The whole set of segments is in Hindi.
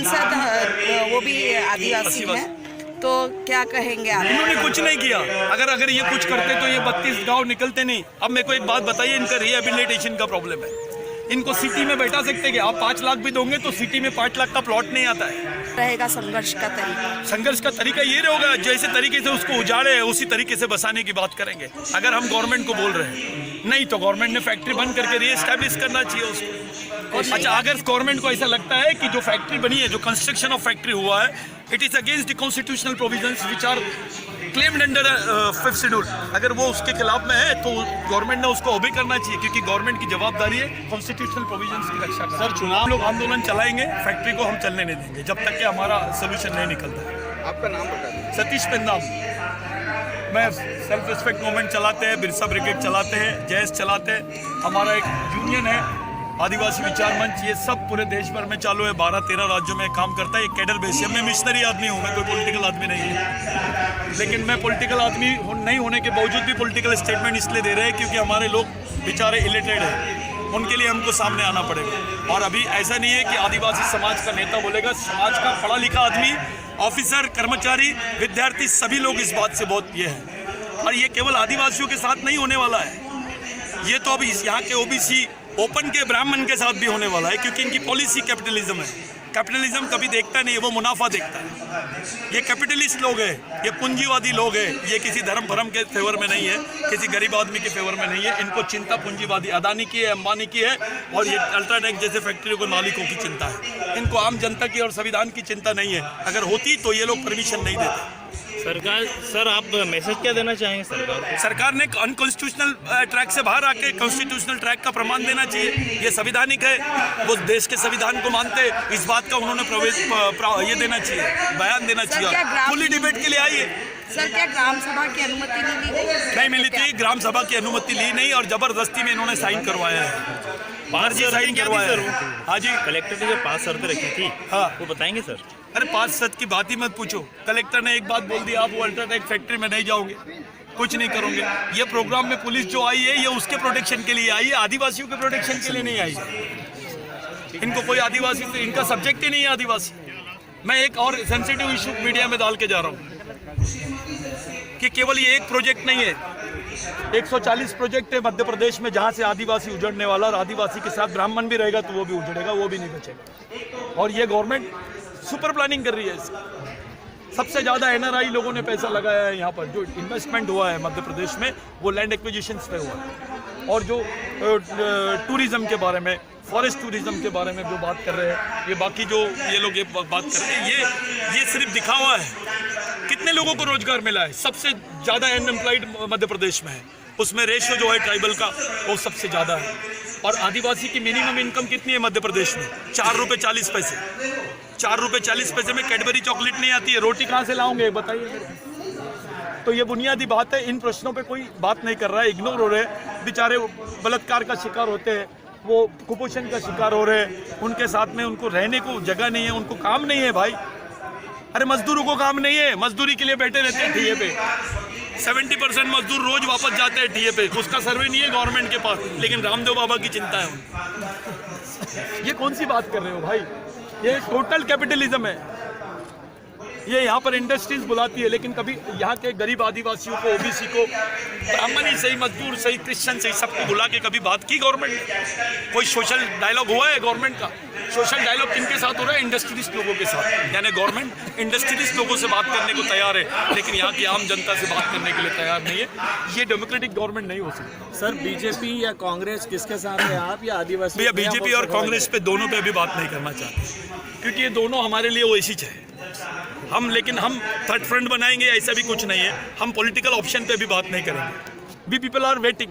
सांसद वो भी आदिवासी हैं, तो क्या कहेंगे आप? इन्होंने कुछ नहीं किया। अगर ये कुछ करते तो ये 32 गांव निकलते नहीं। अब मेरे को एक बात बताइए, इनका रिहेबिलिटेशन का प्रॉब्लम है। इनको सिटी में बैठा सकते क्या? आप 5 लाख भी दोगे तो सिटी में 5 लाख का प्लॉट नहीं आता है। रहेगा संघर्ष का तरीका? संघर्ष का तरीका ये होगा, जैसे तरीके से उसको उजाड़े है उसी तरीके से बसाने की बात करेंगे। अगर हम गवर्नमेंट को बोल रहे हैं, नहीं तो गवर्नमेंट ने फैक्ट्री बंद करके रीएस्टैब्लिश करना चाहिए उसको। अच्छा, अगर गवर्नमेंट को ऐसा लगता है कि जो फैक्ट्री बनी है, जो कंस्ट्रक्शन ऑफ फैक्ट्री हुआ है, it is against the constitutional provisions which are claimed under 5th schedule, अगर वो उसके खिलाफ में है तो गवर्नमेंट ने उसको ओबे करना चाहिए, क्योंकि गवर्नमेंट की जवाबदारी है कॉन्स्टिट्यूशनल प्रोविजंस की रक्षा करना। सर, चुनाव लोग आंदोलन चलाएंगे, फैक्ट्री को हम चलने नहीं देंगे जब तक कि हमारा सोल्यूशन नहीं निकलता। आपका नाम बता दीजिए। सतीश पेन्नाम। मैं सेल्फ रिस्पेक्ट मूवमेंट चलाते हैं, बिरसा ब्रिगेड चलाते हैं, जैस चलाते हैं, हमारा एक यूनियन है आदिवासी विचार मंच, ये सब पूरे देश भर में चालू है, 12-13 राज्यों में काम करता है। एक कैडर बेस है। मैं मिशनरी आदमी हूँ, मैं कोई पॉलिटिकल आदमी नहीं है, लेकिन मैं पॉलिटिकल आदमी नहीं होने के बावजूद भी पॉलिटिकल स्टेटमेंट इसलिए दे रहे हैं क्योंकि हमारे लोग बेचारे इलिटरेट हैं, उनके लिए हमको सामने आना पड़ेगा। और अभी ऐसा नहीं है कि आदिवासी समाज का नेता बोलेगा, समाज का पढ़ा लिखा आदमी, ऑफिसर, कर्मचारी, विद्यार्थी, सभी लोग इस बात से बहुत ये है। और ये केवल आदिवासियों के साथ नहीं होने वाला है, ये तो अब यहाँ के ओबीसी, ओपन के ब्राह्मण के साथ भी होने वाला है, क्योंकि इनकी पॉलिसी कैपिटलिज्म है। कैपिटलिज्म कभी देखता नहीं है, वो मुनाफा देखता है। ये कैपिटलिस्ट लोग हैं, ये पूंजीवादी लोग हैं, ये किसी धर्म भरम के फेवर में नहीं है, किसी गरीब आदमी के फेवर में नहीं है। इनको चिंता पूंजीवादी अदानी की है, अंबानी की है, और ये अल्ट्राटेक जैसे फैक्ट्रियों को मालिकों की चिंता है। इनको आम जनता की और संविधान की चिंता नहीं है। अगर होती तो ये लोग परमिशन नहीं देते। सरकार, सर आप मैसेज क्या देना चाहेंगे सरकार को? सरकार ने अनकॉन्स्टिट्यूशनल ट्रैक से बाहर आके कॉन्स्टिट्यूशनल ट्रैक का प्रमाण देना चाहिए। ये संवैधानिक है, वो देश के संविधान को मानते, इस बात का उन्होंने ये देना चाहिए, बयान देना चाहिए। खुली डिबेट के लिए आइए। सर, क्या ग्राम सभा की अनुमति नहीं ली गई? नहीं मिली थी, ग्राम सभा की अनुमति ली नहीं, और जबरदस्ती में इन्होंने साइन करवाया है। 5 साइन करवाया है। हाँ जी, कलेक्टर ने जो 5 शर्तें रखी थी, हाँ वो बताएंगे सर? अरे 5 शर्त की बात ही मत पूछो। कलेक्टर ने एक बात बोल दी, आप वो अल्ट्राटेक फैक्ट्री में नहीं जाओगे, कुछ नहीं करोगे। ये प्रोग्राम में पुलिस जो आई है, ये उसके प्रोटेक्शन के लिए आई है, आदिवासियों के प्रोटेक्शन के लिए नहीं आई है। इनको कोई आदिवासी से, इनका सब्जेक्ट ही नहीं है आदिवासी। मैं एक और सेंसिटिव इशू मीडिया में डाल के जा रहा हूँ कि केवल ये एक प्रोजेक्ट नहीं है, 140 प्रोजेक्ट है मध्य प्रदेश में जहाँ से आदिवासी उजड़ने वाला, और आदिवासी के साथ ब्राह्मण भी रहेगा तो वो भी उजड़ेगा, वो भी नहीं बचेगा। और ये गवर्नमेंट सुपर प्लानिंग कर रही है इसकी। सबसे ज़्यादा एनआरआई लोगों ने पैसा लगाया है यहाँ पर। जो इन्वेस्टमेंट हुआ है मध्य प्रदेश में, वो लैंड एक्विजिशंस पे हुआ है। और जो टूरिज्म के बारे में, फॉरेस्ट टूरिज्म के बारे में जो बात कर रहे हैं, ये बाकी जो ये लोग ये बात कर रहे हैं, ये सिर्फ दिखावा है। कितने लोगों को रोजगार मिला है? सबसे ज़्यादा अनएम्प्लॉयड मध्य प्रदेश में है, उसमें रेशियो जो है ट्राइबल का वो सबसे ज़्यादा है। और आदिवासी की मिनिमम इनकम कितनी है मध्य प्रदेश में? 4 रुपये 40 पैसे। 4 रुपये 40 पैसे में कैडबरी चॉकलेट नहीं आती है। रोटी कहाँ से लाओगे बताइए? तो ये बुनियादी बात है। इन प्रश्नों पे कोई बात नहीं कर रहा है, इग्नोर हो रहे हैं। बेचारे बलात्कार का शिकार होते हैं, वो कुपोषण का शिकार हो रहे हैं, उनके साथ में उनको रहने को जगह नहीं है, उनको काम नहीं है भाई। अरे मजदूरों को काम नहीं है, मजदूरी के लिए बैठे रहते हैं ठिये पे। 70% मजदूर रोज वापस जाते हैं ठिये पे, उसका सर्वे नहीं है गवर्नमेंट के पास, लेकिन रामदेव बाबा की चिंता है उनको। ये कौन सी बात कर रहे हो भाई? ये टोटल कैपिटलिज्म है। ये यहाँ पर इंडस्ट्रीज बुलाती है, लेकिन कभी यहाँ के गरीब आदिवासियों को, ओबीसी को, ब्राह्मण ही सही, मजदूर सही, क्रिश्चियन सही, सबको बुला के कभी बात की गवर्नमेंट ने? कोई सोशल डायलॉग हुआ है गवर्नमेंट का? सोशल डायलॉग किनके साथ हो रहा है? इंडस्ट्रियलिस्ट लोगों के साथ। यानी गवर्नमेंट इंडस्ट्रियलिस्ट लोगों से बात करने को तैयार है, लेकिन यहाँ की आम जनता से बात करने के लिए तैयार नहीं है। ये डेमोक्रेटिक गवर्नमेंट नहीं हो सकती। सर, बीजेपी या कांग्रेस किसके साथ है आप, या आदिवासी? भैया बीजेपी और कांग्रेस पे, दोनों पे अभी बात नहीं करना चाहते, क्योंकि ये दोनों हमारे लिए ओएसी है। लेकिन हम थर्ड फ्रंट बनाएंगे ऐसा भी कुछ नहीं है। हम पॉलिटिकल ऑप्शन पे भी बात नहीं करेंगे। We people are waiting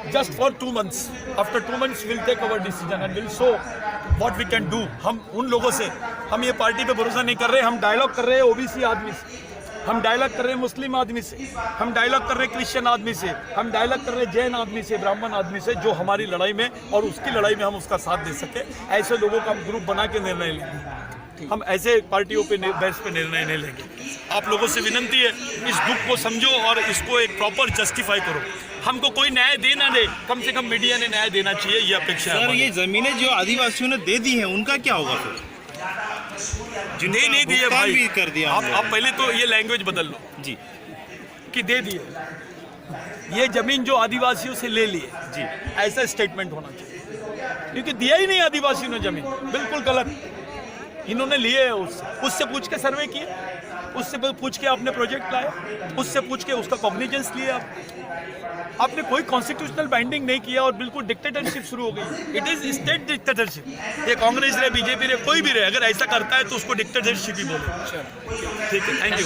just for 2 months. After 2 months we'll take our decision and we'll show what we can do. हम उन लोगों से, हम ये पार्टी पे भरोसा नहीं कर रहे। हम डायलॉग कर रहे हैं ओबीसी आदमी से, हम डायलॉग कर रहे हैं मुस्लिम आदमी से, हम डायलॉग कर रहे हैं क्रिश्चियन आदमी से, हम डायलॉग कर रहे हैं जैन आदमी से, ब्राह्मण आदमी से, जो हमारी लड़ाई में और उसकी लड़ाई में हम उसका साथ दे सके। ऐसे लोगों का हम ग्रुप बना के निर्णय लेंगे। हम ऐसे पार्टियों पे बेस पे निर्णय नहीं लेंगे। आप लोगों से विनंती है, इस दुख को समझो और इसको एक प्रॉपर जस्टिफाई करो। हमको कोई न्याय दे ना दे, कम से कम मीडिया ने न्याय देना चाहिए, ये अपेक्षा है सर ये जमीनें जो आदिवासियों ने दे दी हैं उनका क्या होगा फिर? नहीं दिए भुगतान भाई, भी कर दिया आप पहले तो ये लैंग्वेज बदल लो जी कि दे दिए। ये जमीन जो आदिवासियों से ले लिए जी, ऐसा स्टेटमेंट होना चाहिए, क्योंकि दिया ही नहीं आदिवासियों ने जमीन, बिल्कुल गलत। इन्होंने लिए है उससे पूछ के सर्वे किए, उससे पूछ के आपने प्रोजेक्ट लाए, उससे पूछ के उसका कॉग्निजेंस लिए आपने कोई कॉन्स्टिट्यूशनल बाइंडिंग नहीं किया और बिल्कुल डिक्टेटरशिप शुरू हो गई। It is state dictatorship. ये कांग्रेस रहे, बीजेपी रहे, कोई भी रहे, अगर ऐसा करता है तो उसको डिक्टेटरशिप ही बोलो। ठीक है, थैंक यू।